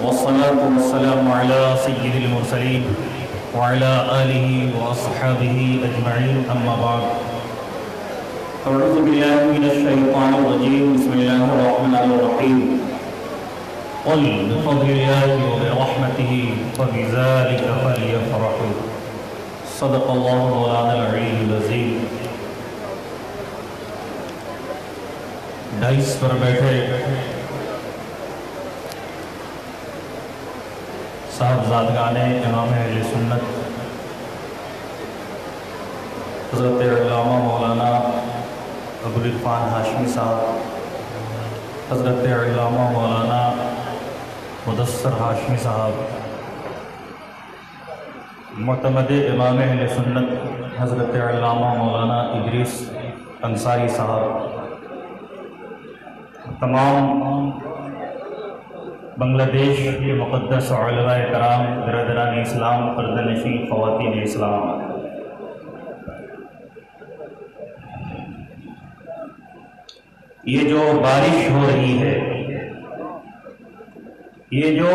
والصلاة والسلام على سيد المرسلين وعلى آله وأصحابه أجمعين أما بعد أعوذ بالله من الشيطان الرجيم بسم الله الرحمن الرحيم قل بفضل الله وبرحمته فبذلك فليفرحوا صدق الله مولانا العلي العظيم۔ ڈائس پر بیٹھے صاحبزادگان امام اہل سنت حضرت علامہ مولانا ابوالعرفان ہاشمی صاحب، حضرت علامہ مولانا مدثر ہاشمی صاحب، معتمد امام اہل سنت حضرت علامہ مولانا ادریس انصاری صاحب، تمام بنگلہ دیش کے مقدس علماء کرام، برادران اسلام، پردہ-نشین خواتین اسلام، یہ جو بارش ہو رہی ہے، یہ جو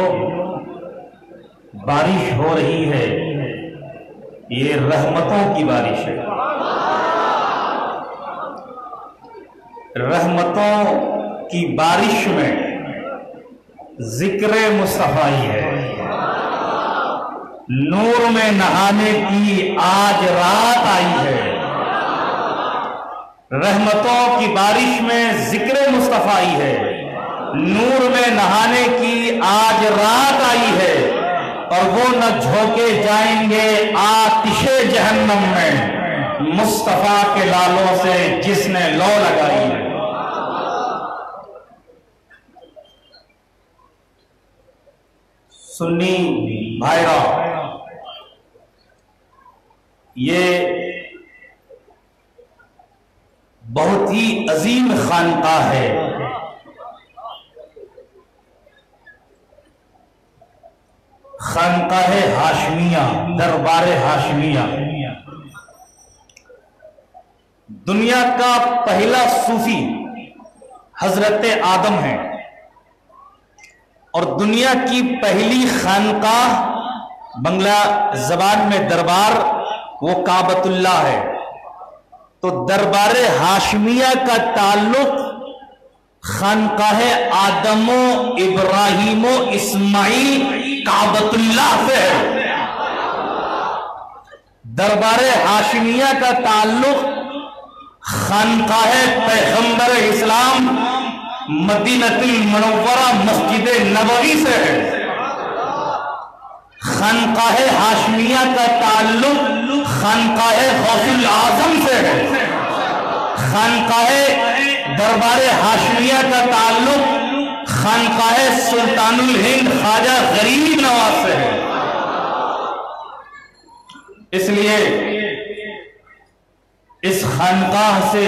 بارش ہو رہی ہے، یہ رحمتوں کی بارش ہے۔ رحمتوں کی بارش میں ذکر مصطفیٰ ہے، نور میں نہانے کی آج رات آئی ہے۔ رحمتوں کی بارش میں ذکر مصطفیٰ ہے، نور میں نہانے کی آج رات آئی ہے، اور وہ نہ جھونکے جائیں گے آتش جہنم میں مصطفیٰ کے لالوں سے جس نے لو لگائی ہے۔ سنی بھائیرا، یہ بہت ہی عظیم خانقاہ ہے۔ خانقاہ ہاشمیہ، دربار ہاشمیہ، دنیا کا پہلا صوفی حضرت آدم ہے، اور دنیا کی پہلی خانقاہ بنگلہ زبان میں دربار وہ کعبۃ اللہ ہے۔ تو دربار ہاشمیہ کا تعلق خانقاہ آدم و ابراہیم و اسماعیل کعبۃ اللہ سے ہے۔ دربار ہاشمیہ کا تعلق خانقاہ پیغمبر اسلام مدینہ المنورہ مسجد نبوی سے ہے۔ خانقاہ ہاشمیہ کا تعلق خانقاہ غوث الاعظم سے ہے۔ خانقاہ دربار ہاشمیہ کا تعلق خانقاہ سلطان الہند خواجہ غریب نواز سے ہے۔ اس لیے اس خانقاہ سے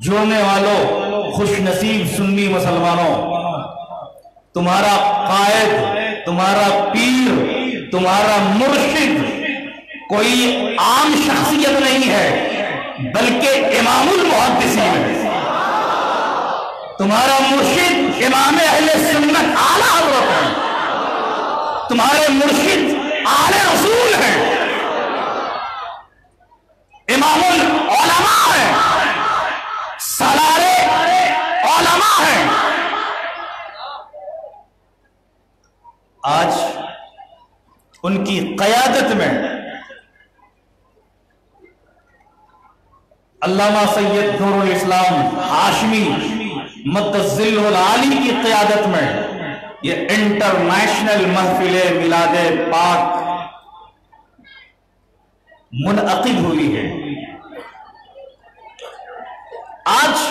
جڑنے والوں، خوش نصیب سنی مسلمانوں، تمہارا قائد، تمہارا پیر، تمہارا مرشد کوئی عام شخصیت نہیں ہے، بلکہ امام المحدثین ہے۔ تمہارا مرشد امام اہل سنت اعلیٰ حضرت ہے، تمہارے مرشد اعلی رسول ہیں، امام العلماء ہیں، سالار علماء ہیں۔ آج ان کی قیادت میں علامہ سید نور الاسلام ہاشمی مدظل العالی کی قیادت میں یہ انٹرنیشنل محفل میلاد پاک منعقد ہوئی ہے۔ آج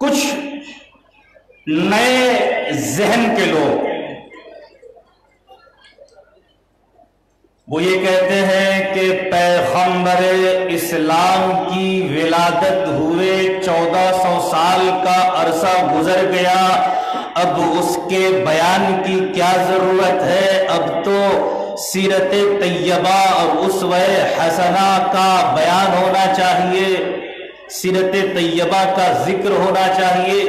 کچھ نئے ذہن کے لوگ وہ یہ کہتے ہیں کہ پیغمبر اسلام کی ولادت ہوئے 1400 سال کا عرصہ گزر گیا، اب اس کے بیان کی کیا ضرورت ہے؟ اب تو سیرت طیبہ اور اسوہ حسنہ کا بیان ہونا چاہیے، سیرت طیبہ کا ذکر ہونا چاہیے۔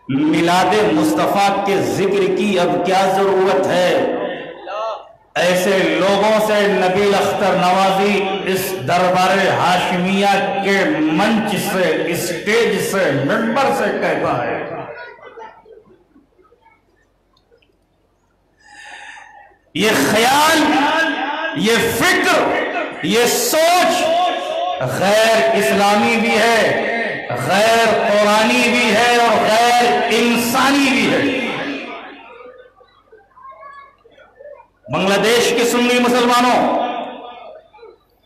میلاد مصطفیٰ کے ذکر کی اب کیا ضرورت ہے؟ ایسے لوگوں سے نبیل اختر نوازی اس دربار ہاشمیہ کے منچ سے، اسٹیج سے، منبر سے کہتا ہے یہ خیال، یہ فکر، یہ سوچ غیر اسلامی بھی ہے، غیر قرآنی بھی ہے اور غیر انسانی بھی ہے۔ بنگلہ دیش کے سنی مسلمانوں،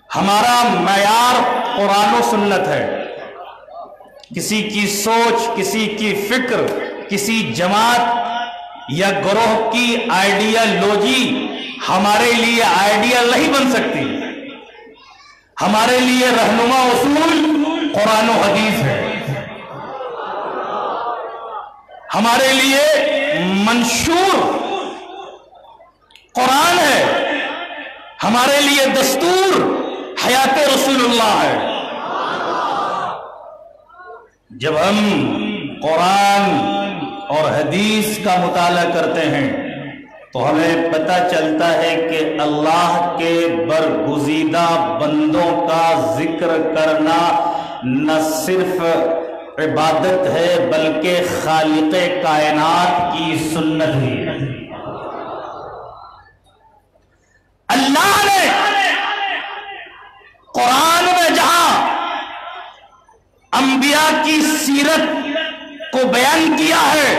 ہمارا معیار قرآن و سنت ہے۔ کسی کی سوچ، کسی کی فکر، کسی جماعت یا گروہ کی آئیڈیالوجی ہمارے لیے آئیڈیل نہیں بن سکتی۔ ہمارے لیے رہنما اصول قرآن و حدیث ہے، ہمارے لیے منشور قرآن ہے، ہمارے لیے دستور حیات رسول اللہ ہے۔ جب ہم قرآن اور حدیث کا مطالعہ کرتے ہیں تو ہمیں پتہ چلتا ہے کہ اللہ کے برگزیدہ بندوں کا ذکر کرنا نہ صرف عبادت ہے بلکہ خالق کائنات کی سنت بھی ہے۔ اللہ نے قرآن میں جہاں انبیاء کی سیرت کو بیان کیا ہے،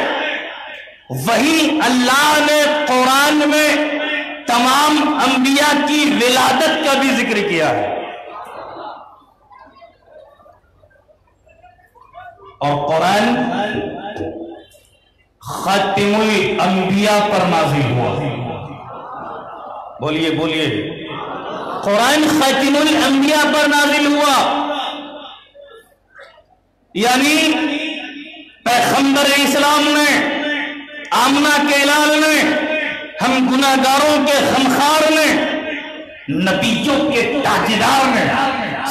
وہی اللہ نے قرآن میں تمام انبیاء کی ولادت کا بھی ذکر کیا ہے، اور قرآن خاتم الانبیاء پر نازل ہوا۔ بولیے بولیے، قرآن خاتم الانبیاء پر نازل ہوا، یعنی پیغمبر اسلام نے، آمنہ کے اعلان نے، ہم گناہگاروں کے غمخوار نے، نبیوں کے تاجدار نے،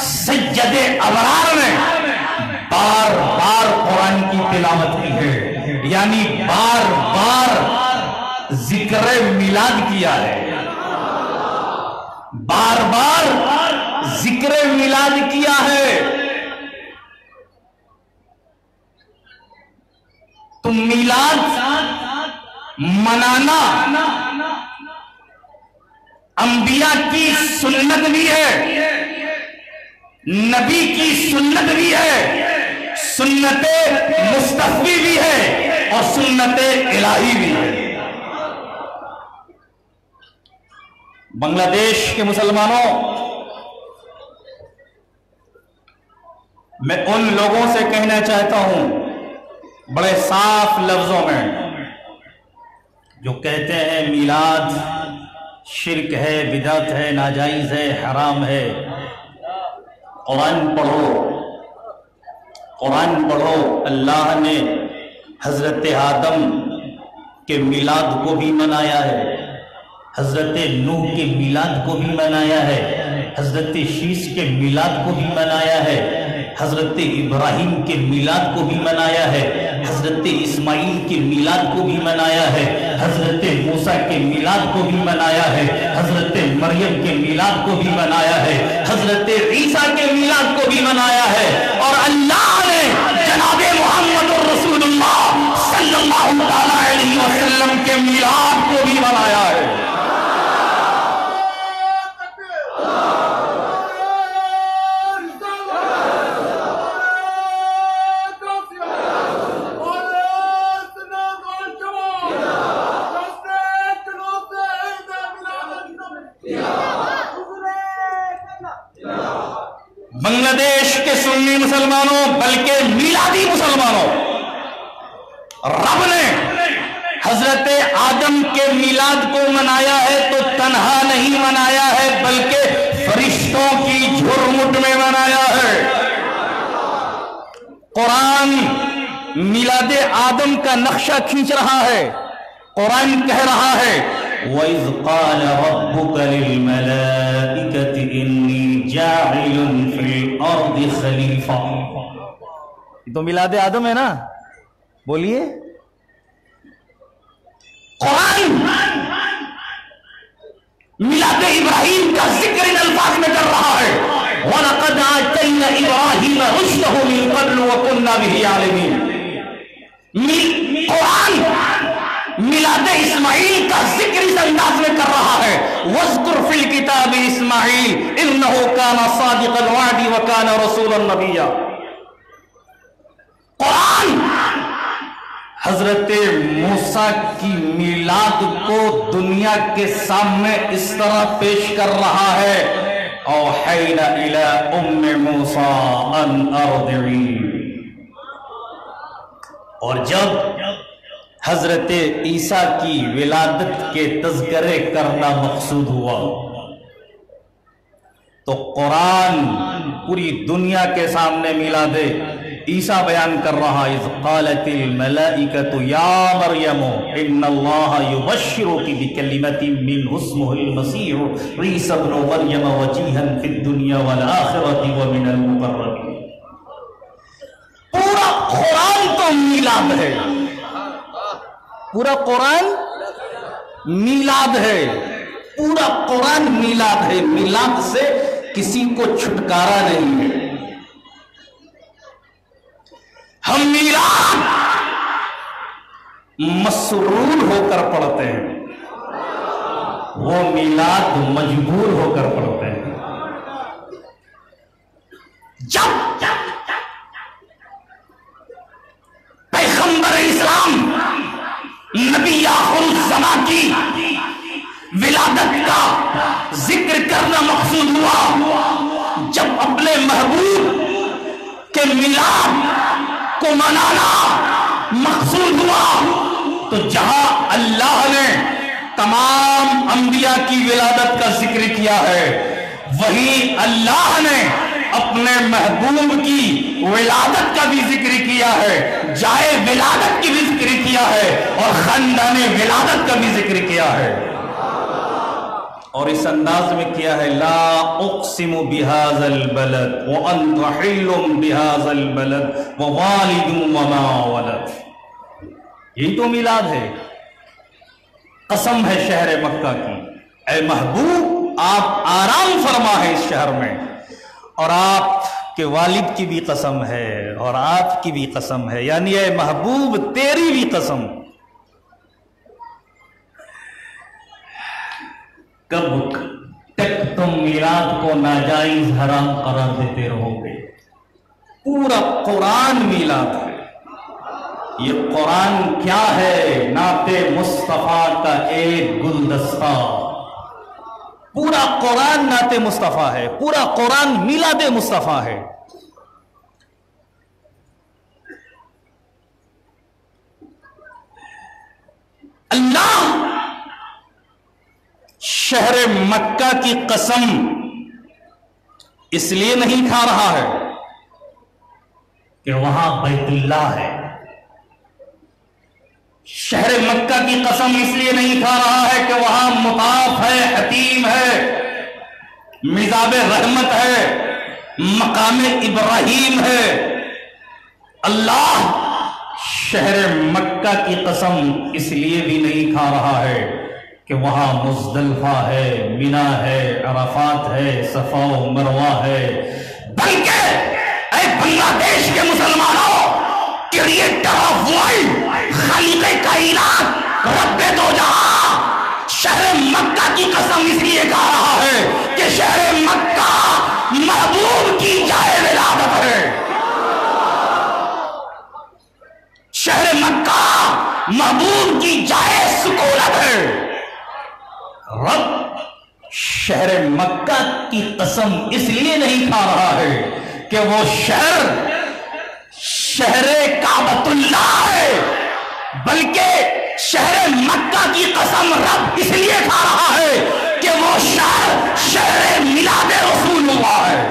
سید ابرار نے بار بار قرآن کی تلاوت کی ہے، یعنی بار بار ذکر میلاد کیا ہے، بار بار ذکر میلاد کیا ہے۔ تو میلاد منانا انبیاء کی سنت بھی ہے، نبی کی سنت بھی ہے، سنت مصطفی بھی ہے اور سنت الہی بھی ہے۔ بنگلہ دیش کے مسلمانوں، میں ان لوگوں سے کہنا چاہتا ہوں بڑے صاف لفظوں میں جو کہتے ہیں میلاد شرک ہے، بدعت ہے، ناجائز ہے، حرام ہے۔ قرآن پڑھو، قرآن پڑھو۔ اللہ نے حضرت آدم کے میلاد کو بھی منایا ہے، حضرت نوح کے میلاد کو بھی منایا ہے، حضرت شیش کے میلاد کو بھی منایا ہے، حضرت ابراہیم کے میلاد کو بھی منایا ہے، حضرت اسماعیل کے میلاد کو بھی منایا ہے، حضرت موسیٰ کے میلاد کو بھی منایا ہے، حضرت مریم کے میلاد کو بھی منایا ہے، حضرت عیسیٰ کے میلاد کو بھی منایا ہے، اور اللہ نے جناب محمد رسول اللہ صلی اللہ علیہ وسلم کے میلاد کو بھی منایا ہے۔ بنگلہ دیش کے سنی مسلمانوں بلکہ میلادی مسلمانوں، رب نے حضرت آدم کے میلاد کو منایا ہے تو تنہا نہیں منایا ہے بلکہ فرشتوں کی جھرمٹ میں منایا ہے۔ قرآن میلاد آدم کا نقشہ کھینچ رہا ہے، قرآن کہہ رہا ہے وَإِذْ قَالَ رَبُّكَ لِلْمَلَائِكَةِ إِنِّي جَاعِلٌ فِي الْأَرْضِ خَلِيفَةً۔ یہ تو میلاد آدم ہے نا، بولیے. قرآن میلاد ابراہیم کا ذکر ان الفاظ میں کر رہا ہے. وَلَقَدْ آتَيْنَا إِبْرَاهِيمَ رُشْدَهُ مِنْ قَبْلُ وَكُنَّا بِهِ عَالِمِينَ. قرآن میلاد اسماعیل کا ذکر اس انداز میں کر رہا ہے. وَاذْكُرْ فِي الْكِتَابِ إِسْمَاعِيلَ إِنَّهُ كَانَ صَادِقَ الْوَعْدِ وَكَانَ رَسُولًا نَبِيًّا. قرآن حضرت موسیٰ کی میلاد کو دنیا کے سامنے اس طرح پیش کر رہا ہے. اوحینا الی ام موسیٰ ان ارضعی. اور جب حضرت عیسیٰ کی ولادت کے تذکرے کرنا مقصود ہوا تو قرآن پوری دنیا کے سامنے میلاد عیسیٰ بیان کر رہا. اذ قالت الملائکۃ یا مریم ان اللہ یبشرک بکلمۃ منہ اسمہ المسیح عیسی ابن مریم وجیہا فی الدنیا والآخرۃ ومن المقربین. پورا قرآن تو میلاد ہے. پورا قرآن میلاد ہے. پورا قرآن میلاد ہے. میلاد سے کسی کو چھٹکارا نہیں ہے. ہم میلاد مسرور ہو کر پڑھتے ہیں, وہ میلاد مجبور ہو کر پڑھتے ہیں. جب پیغمبر اسلام نبی آخر الزمان کی ولادت کا ذکر کرنا مقصود ہوا, جب اپنے محبوب کے میلاد کو منانا مقصود ہوا, تو جہاں اللہ نے تمام انبیاء کی ولادت کا ذکر کیا ہے, وہیں اللہ نے اپنے محبوب کی ولادت کا بھی ذکر کیا ہے, جائے ولادت کی بھی ذکر کیا ہے, اور خاندان ولادت کا بھی ذکر کیا ہے. اور اس انداز میں کیا ہے. لا اقسم بهذا البلد وانت حل بهذا البلد ووالد وما ولد. یہی تو میلاد ہے. قسم ہے شہر مکہ کی, اے محبوب آپ آرام فرما ہے اس شہر میں, اور آپ کے والد کی بھی قسم ہے اور آپ کی بھی قسم ہے, یعنی اے محبوب تیری بھی قسم. کب تک تم میلاد کو ناجائز حرام قرار دیتے رہو گے؟ پورا قرآن میلاد ہے. یہ قرآن کیا ہے؟ نعت مصطفیٰ کا ایک گلدستہ. پورا قرآن نعت مصطفیٰ ہے. پورا قرآن میلاد مصطفیٰ ہے. اللہ شہر مکہ کی قسم اس لیے نہیں کھا رہا ہے کہ وہاں بیت اللہ ہے. شہر مکہ کی قسم اس لیے نہیں کھا رہا ہے کہ وہاں مطاف ہے, حتیم ہے, مزاب رحمت ہے, مقام ابراہیم ہے. اللہ شہر مکہ کی قسم اس لیے بھی نہیں کھا رہا ہے کہ وہاں مزدلفہ ہے, مینا ہے, عرفات ہے, صفا و مروہ ہے, بلکہ اے بنگلہ دیش کے مسلمانوں, کریٹر آف ورلڈ, خالق کائنات, رب دو جہاں, شہر مکہ کی قسم اس لیے کھا رہا ہے کہ شہر مکہ محبوب کی جائے ولادت ہے. شہر مکہ محبوب کی جائے سکونت ہے. رب شہر مکہ کی قسم اس لیے نہیں کھا رہا ہے کہ وہ شہر کعبۃ اللہ ہے, بلکہ شہر مکہ کی قسم رب اس لیے کھا رہا ہے کہ وہ شہر میلاد رسول اللہ ہے.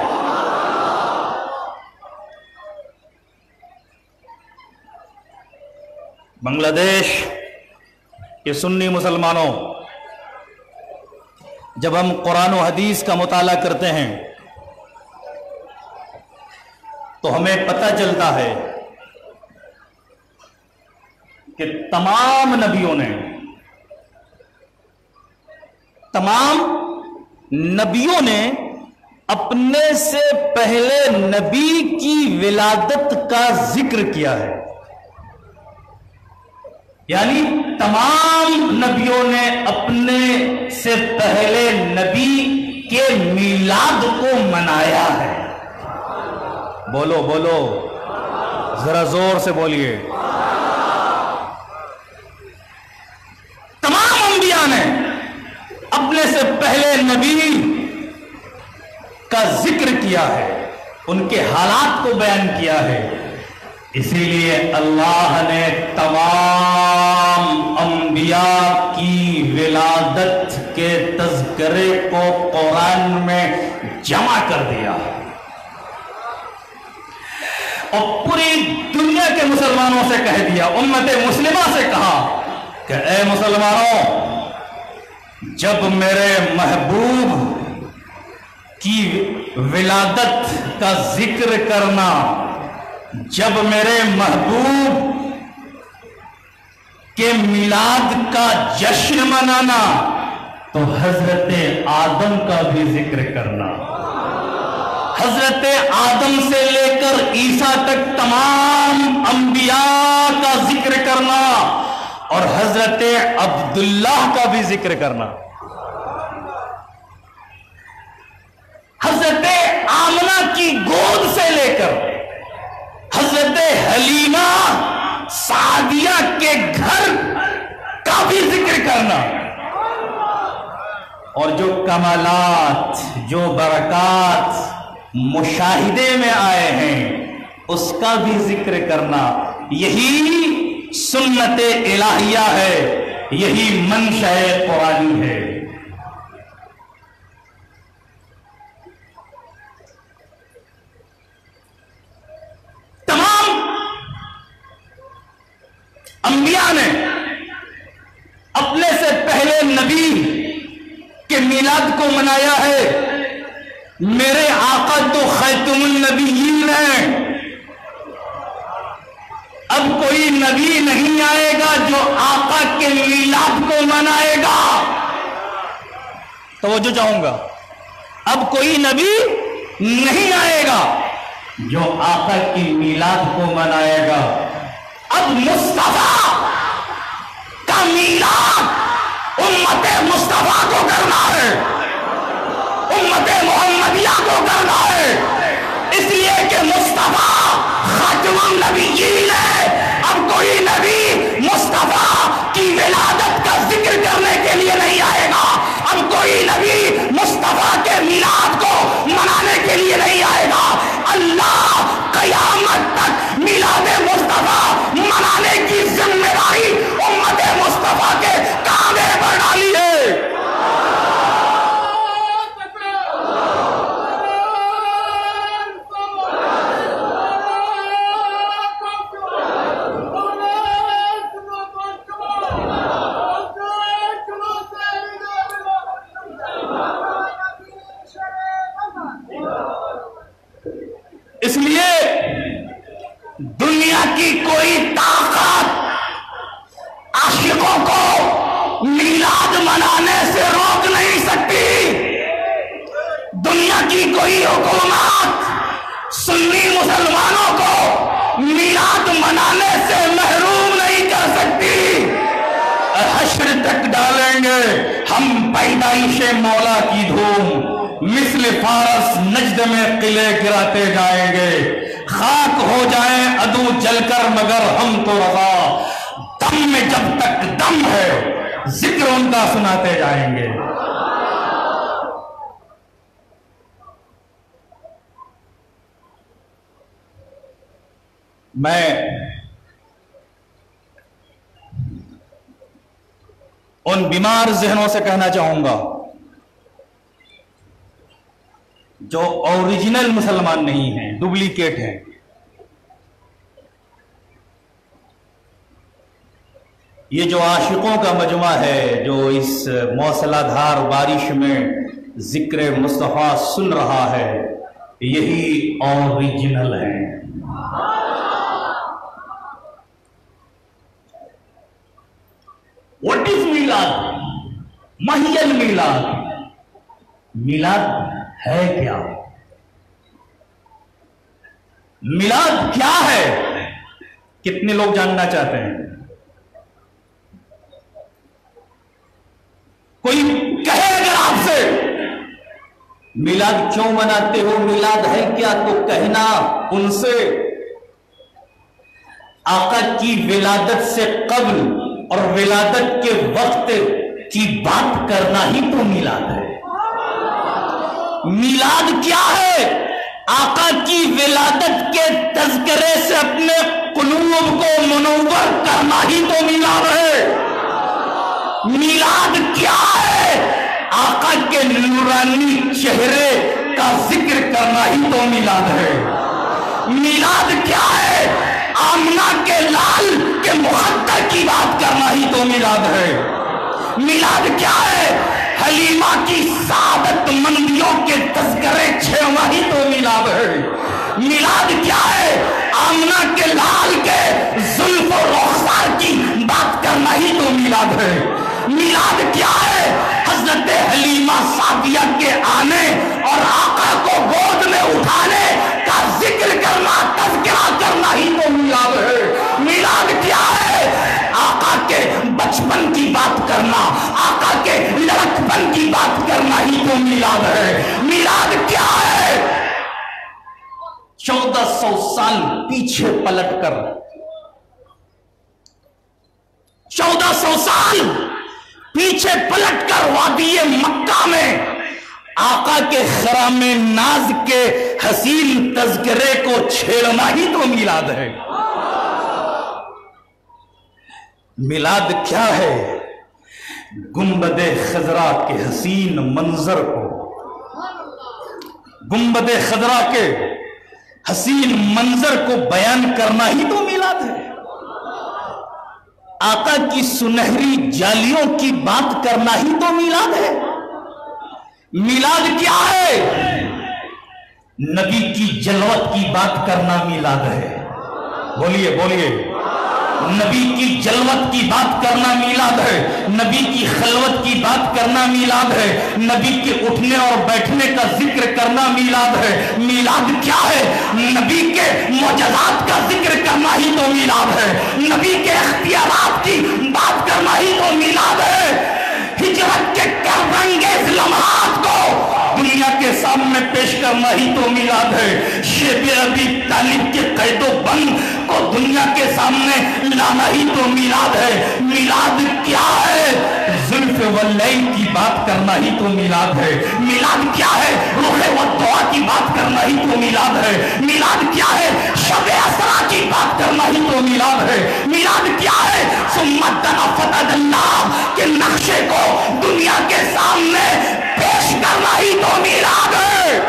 بنگلہ دیش کے سنی مسلمانوں, جب ہم قرآن و حدیث کا مطالعہ کرتے ہیں تو ہمیں پتہ چلتا ہے کہ تمام نبیوں نے اپنے سے پہلے نبی کی ولادت کا ذکر کیا ہے. یعنی تمام نبیوں نے اپنے سے پہلے نبی کے میلاد کو منایا ہے. بولو بولو ذرا زور سے بولیے. تمام انبیاء نے اپنے سے پہلے نبی کا ذکر کیا ہے، ان کے حالات کو بیان کیا ہے. اسی لیے اللہ نے تمام انبیاء کی ولادت کے تذکرے کو قرآن میں جمع کر دیا اور پوری دنیا کے مسلمانوں سے کہہ دیا، امت مسلمہ سے کہا کہ اے مسلمانوں، جب میرے محبوب کی ولادت کا ذکر کرنا، جب میرے محبوب کے میلاد کا جشن منانا، تو حضرت آدم کا بھی ذکر کرنا. حضرت آدم سے لے کر عیسیٰ تک تمام انبیاء کا ذکر کرنا اور حضرت عبداللہ کا بھی ذکر کرنا. حضرت آمنہ کی گود سے لے کر حضرت حلیمہ سعدیہ کے گھر کا بھی ذکر کرنا اور جو کمالات، جو برکات مشاہدے میں آئے ہیں اس کا بھی ذکر کرنا. یہی سنت الہیہ ہے، یہی منشأ قرآنی ہے. انبیاء نے اپنے سے پہلے نبی کے میلاد کو منایا ہے. میرے آقا تو خاتم النبیین ہیں. اب کوئی نبی نہیں آئے گا جو آقا کے میلاد کو منائے گا. توجہ چاہوں گا، اب کوئی نبی نہیں آئے گا جو آقا کی میلاد کو منائے گا. اب مصطفیٰ کا میلاد امت مصطفیٰ کو کرنا ہے، امت محمدیہ کو کرنا ہے. اس لیے کہ مصطفیٰ خاتم النبیین ہے. اب کوئی نبی مصطفیٰ کی ولادت کا ذکر کرنے کے لیے نہیں آئے گا. اب کوئی نبی مصطفیٰ کے میلاد کو منانے کے لیے نہیں آئے گا. اللہ قیامت تک میلاد مصطفیٰ منانے کی ذمہ داری امت مصطفیٰ کے کاندھے پر ڈالی ہے. اس لیے دنیا کی کوئی طاقت عاشقوں کو میلاد منانے سے روک نہیں سکتی. دنیا کی کوئی حکومت سنی مسلمانوں کو میلاد منانے سے محروم نہیں کر سکتی. حشر تک ڈالیں گے ہم پیدائش مولا کی دھوم، مثل فارس نجد میں قلعے گراتے جائیں گے. خاک ہو جائیں عدو جل کر مگر ہم تو رضا، دم میں جب تک دم ہے ذکر ان کا سناتے جائیں گے. میں ان بیمار ذہنوں سے کہنا چاہوں گا جو اوریجنل مسلمان نہیں ہیں، ڈپلیکیٹ ہیں. یہ جو عاشقوں کا مجمع ہے جو اس موسلا دھار بارش میں ذکر مصطفیٰ سن رہا ہے، یہی اوریجنل ہیں. What is میلاد؟ مہیل میلاد، میلاد ہے کیا؟ میلاد کیا ہے؟ کتنے لوگ جاننا چاہتے ہیں؟ کوئی کہے اگر آپ سے میلاد کیوں مناتے ہو، میلاد ہے کیا، تو کہنا ان سے آقا کی ولادت سے قبل اور ولادت کے وقت کی بات کرنا ہی تو میلاد ہے۔ میلاد کیا ہے؟ آقا کی ولادت کے تذکرے سے اپنے قلوب کو منور کرنا ہی تو میلاد ہے۔ میلاد کیا ہے؟ آقا کے نورانی چہرے کا ذکر کرنا ہی تو میلاد ہے۔ میلاد کیا ہے؟ آمنہ کے لال کے مقدر کی بات کرنا ہی تو میلاد ہے۔ میلاد کیا ہے؟ حلیمہ کی سعادت مندیوں کے تذکرے چھیڑنا ہی تو میلاد ہے۔ میلاد کیا ہے؟ آمنہ کے لال کے زلف و رخسار کی بات کرنا ہی تو میلاد ہے۔ میلاد کیا ہے؟ حضرت حلیمہ سعدیہ کے آنے اور آقا کو گود میں اٹھانے کا ذکر کرنا، تذکرہ کرنا ہی تو میلاد ہے۔ میلاد کیا ہے؟ آقا کے بچپن کی بات کرنا، آقا کے لڑکپن کی بات کرنا ہی تو میلاد ہے۔ میلاد کیا ہے؟ 1400 سال پیچھے پلٹ کر، 1400 سال پیچھے پلٹ کر وادی مکہ میں آقا کے خرام ناز کے حسین تذکرے کو چھیڑنا ہی تو میلاد ہے۔ میلاد کیا ہے؟ گنبد خضرا کے حسین منظر کو، گنبد خضرا کے حسین منظر کو بیان کرنا ہی تو میلاد ہے۔ آقا کی سنہری جالیوں کی بات کرنا ہی تو میلاد ہے۔ میلاد کیا ہے؟ نبی کی جلوت کی بات کرنا میلاد ہے۔ بولیے بولیے، نبی کی جلوت کی بات کرنا میلاد ہے۔ نبی کی خلوت کی بات کرنا میلاد ہے۔ نبی کے اٹھنے اور بیٹھنے کا ذکر کرنا میلاد ہے۔ میلاد کیا ہے؟ نبی کے معجزات کا ذکر کرنا ہی تو میلاد ہے۔ نبی کے اختیارات کی بات کرنا ہی تو میلاد ہے۔ ہجرت کے کربانگیز لمحات کو دنیا کے سامنے پیش کرنا ہی تو میلاد ہے۔ شیب ابی طالب کے قید و بند کو دنیا کے سامنے لانا ہی تو میلاد ہے۔ میلاد کیا ہے؟ زلف واللیل کی بات کرنا ہی تو میلاد ہے۔ میلاد کیا ہے؟ روح و دعا کی بات کرنا ہی تو میلاد ہے۔ میلاد کیا ہے؟ شب اسرا کی بات کرنا ہی تو میلاد ہے۔ میلاد کیا ہے؟ سمت فتح اللہ کے نقشے کو دنیا کے سامنے پیش کرنا ہی تو میلاد ہے۔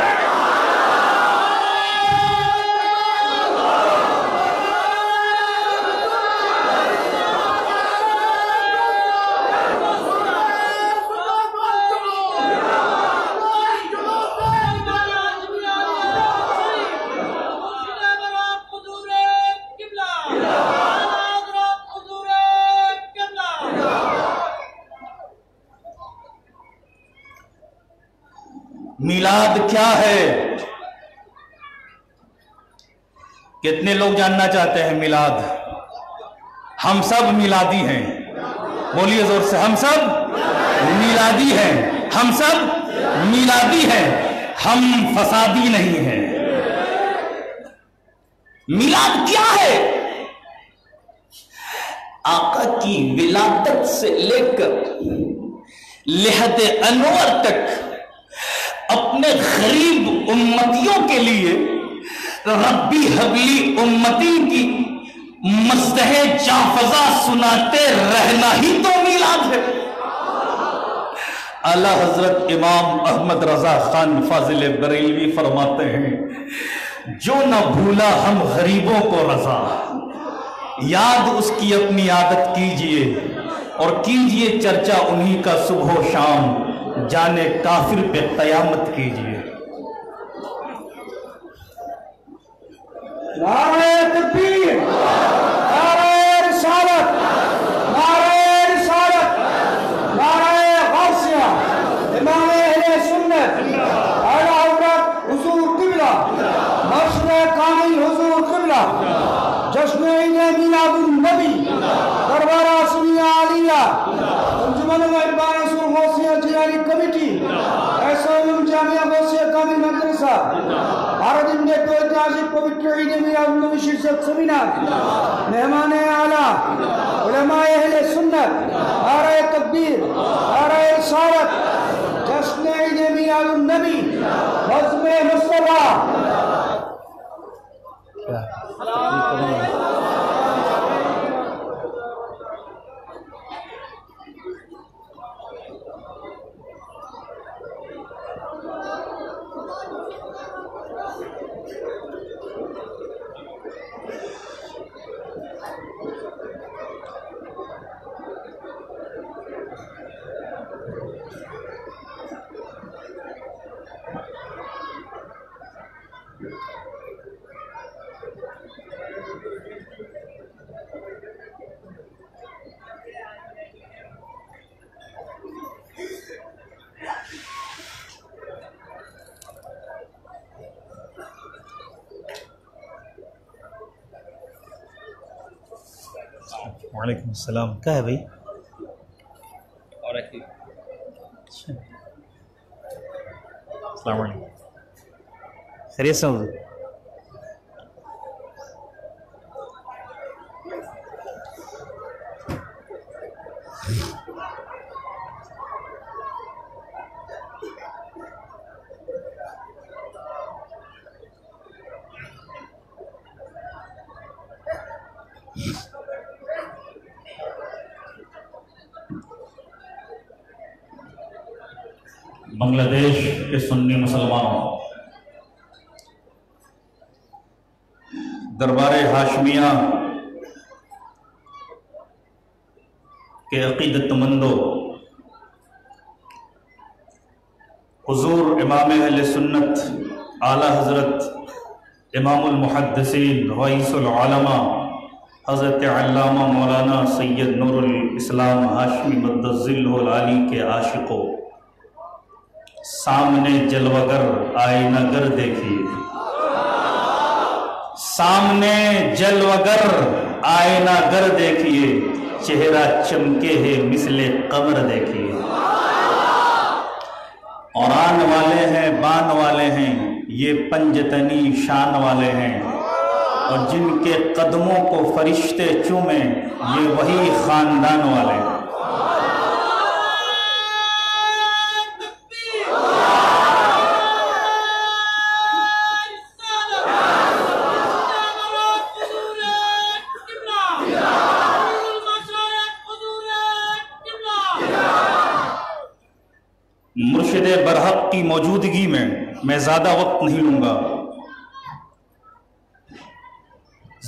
میلاد کیا ہے؟ کتنے لوگ جاننا چاہتے ہیں میلاد؟ ہم سب میلادی ہیں، بولیے زور سے، ہم سب میلادی ہیں، ہم سب میلادی ہیں، ہم فسادی نہیں ہیں۔ میلاد کیا ہے؟ آقا کی ولادت سے لے کر لحد انور تک اپنے غریب امتیوں کے لیے ربی حبلی امتی کی مصدح جانفزا سناتے رہنا ہی تو میلاد ہے۔ اعلیٰ حضرت امام احمد رضا خان فاضل بریلوی فرماتے ہیں، جو نہ بھولا ہم غریبوں کو رضا، یاد اس کی اپنی عادت کیجئے اور کیجئے چرچا انہی کا صبح و شام، جانے کافر پہ قیامت کیجئے۔ نعرہ تکبیر، نعرہ رسالت، نعرہ رسالت، ഭാരതിന്റെ ഐതിഹാസിക പവിത്ര ഈദ് മിലാദ് വിശിഷ്ട സെമിനാർ مہمان اعلیٰ علماء اہل سنت نعرہ تکبیر نعرہ رسالت جشن عید میلاد النبی بزم مصطفیٰ وعلیکم السلام. کیا ہے بھائی؟ اور السلام علیکم. خیریت سے ہوں؟ بنگلہ دیش کے سنی مسلمانوں، دربار ہاشمیہ کے عقیدت مندوں، حضور امام اہل سنت اعلیٰ حضرت امام المحدثین رئیس العلماء حضرت علامہ مولانا سید نور الاسلام ہاشمی مدد ظلہ العالی کے عاشقوں، سامنے جلوگر آئینہ گر دیکھیے، سامنے جلوگر آئینہ گر دیکھیے، چہرہ چمکے ہے مثل قمر دیکھیے، اور آن والے ہیں بان والے ہیں، یہ پنجتنی شان والے ہیں، اور جن کے قدموں کو فرشتے چومیں یہ وہی خاندان والے ہیں۔ مرشد برحق کی موجودگی میں زیادہ وقت نہیں لوں گا۔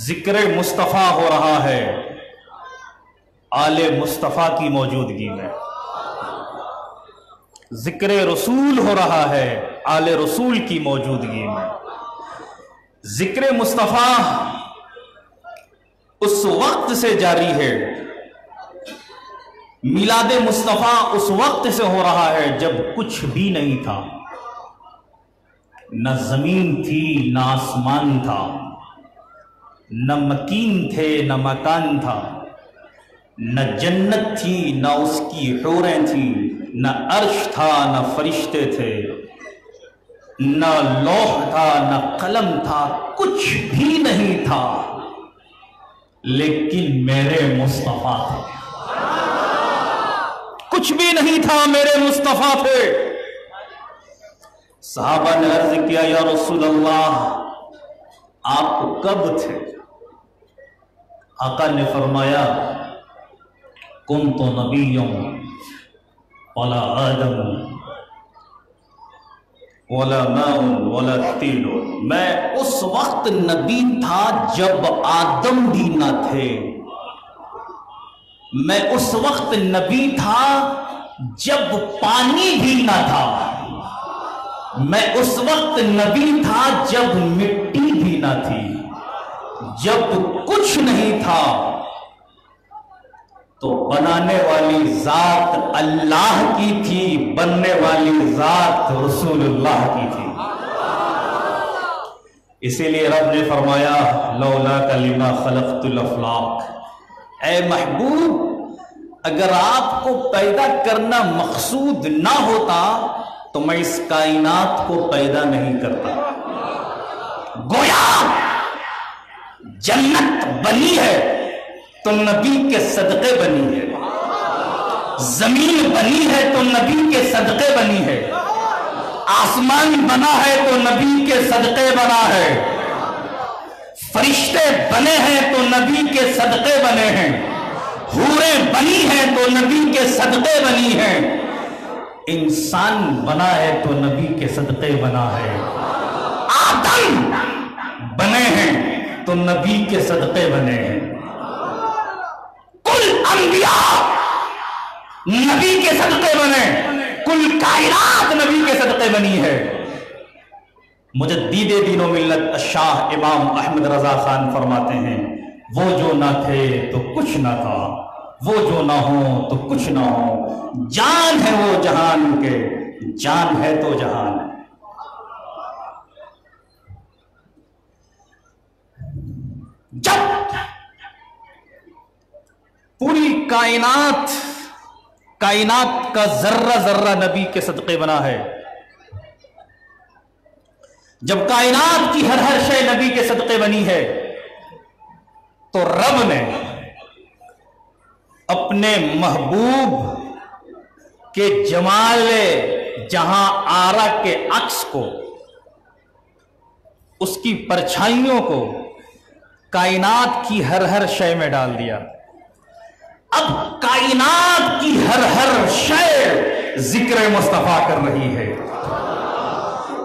ذکر مصطفیٰ ہو رہا ہے آل مصطفیٰ کی موجودگی میں، ذکر رسول ہو رہا ہے آل رسول کی موجودگی میں۔ ذکر مصطفیٰ اس وقت سے جاری ہے، میلاد مصطفیٰ اس وقت سے ہو رہا ہے جب کچھ بھی نہیں تھا، نہ زمین تھی نہ آسمان تھا، نہ مکین تھے نہ مکان تھا، نہ جنت تھی نہ اس کی حوریں تھیں، نہ عرش تھا نہ فرشتے تھے، نہ لوح تھا نہ قلم تھا، کچھ بھی نہیں تھا، لیکن میرے مصطفیٰ تھے۔ کچھ بھی نہیں تھا، میرے مصطفیٰ تھے۔ صحابہ نے عرض کیا یا رسول اللہ آپ کب تھے؟ آقا نے فرمایا کنت نبی ولا آدم ولا ماء ولا طین، میں اس وقت نبی تھا جب آدم بھی نہ تھے، میں اس وقت نبی تھا جب پانی بھی نہ تھا، میں اس وقت نبی تھا جب مٹی بھی نہ تھی، جب کچھ نہیں تھا تو بنانے والی ذات اللہ کی تھی، بننے والی ذات رسول اللہ کی تھی۔ اسی لیے رب نے فرمایا لولاک لما خلقت الافلاک، اے محبوب اگر آپ کو پیدا کرنا مقصود نہ ہوتا تو میں اس کائنات کو پیدا نہیں کرتا. گویا جنت بنی ہے تو نبی کے صدقے بنی ہے، زمین بنی ہے تو نبی کے صدقے بنی ہے، آسمان بنا ہے تو نبی کے صدقے بنا ہے، فرشتے بنے ہیں تو نبی کے صدقے بنے ہیں، حوریں بنی ہیں تو نبی کے صدقے بنی ہیں، انسان بنا ہے تو نبی کے صدقے بنا ہے، آدم بنے ہیں تو نبی کے صدقے بنے ہیں، کل انبیاء نبی کے صدقے بنے، کل کائنات نبی کے صدقے بنی ہے. مجدد دین و ملت شاہ امام احمد رضا خان فرماتے ہیں وہ جو نہ تھے تو کچھ نہ تھا، وہ جو نہ ہو تو کچھ نہ ہو، جان ہے وہ جہان کے، جان ہے تو جہان ہے. جب پوری کائنات کا ذرہ ذرہ نبی کے صدقے بنا ہے، جب کائنات کی ہر شے نبی کے صدقے بنی ہے، تو رب نے اپنے محبوب کے جمال جہاں آرا کے عکس کو، اس کی پرچھائیوں کو کائنات کی ہر شے میں ڈال دیا. اب کائنات کی ہر شے ذکر مصطفیٰ کر رہی ہے،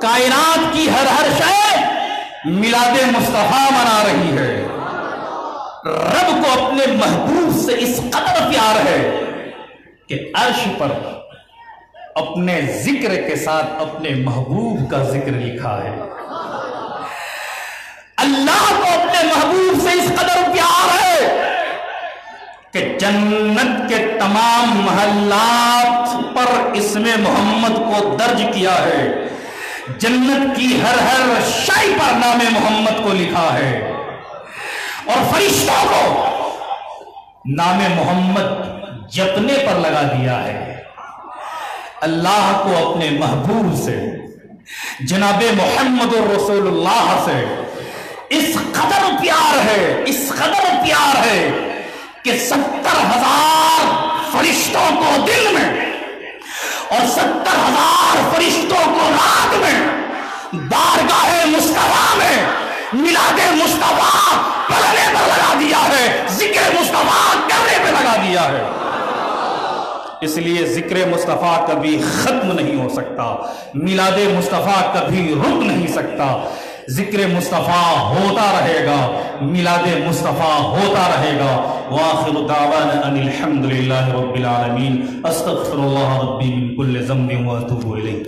کائنات کی ہر شے میلاد مصطفیٰ منا رہی ہے. رب کو اپنے محبوب سے اس قدر پیار ہے کہ عرش پر اپنے ذکر کے ساتھ اپنے محبوب کا ذکر لکھا ہے. اللہ کو اپنے محبوب سے اس قدر پیار ہے کہ جنت کے تمام محلات پر اسم محمد کو درج کیا ہے، جنت کی ہر شے پر نام محمد کو لکھا ہے، اور فرشتوں کو نام محمد جپنے پر لگا دیا ہے. اللہ کو اپنے محبوب سے، جناب محمد رسول اللہ سے اس قدر پیار ہے، اس قدر پیار ہے کہ 70,000 فرشتوں کو دن میں اور 70,000 فرشتوں کو رات میں بارگاہ مصطفیٰ میں میلاد مصطفیٰ پڑھنے پر لگا دیا ہے، ذکر مصطفیٰ کرنے پہ لگا دیا ہے. اس لیے ذکر مصطفیٰ کبھی ختم نہیں ہو سکتا، میلاد مصطفیٰ کبھی رک نہیں سکتا. ذکر مصطفیٰ ہوتا رہے گا، میلاد مصطفیٰ ہوتا رہے گا. وآخر دعوانا ان الحمدللہ رب العالمین. استغفر اللہ ربی من کل ذنب واتوب الیہ.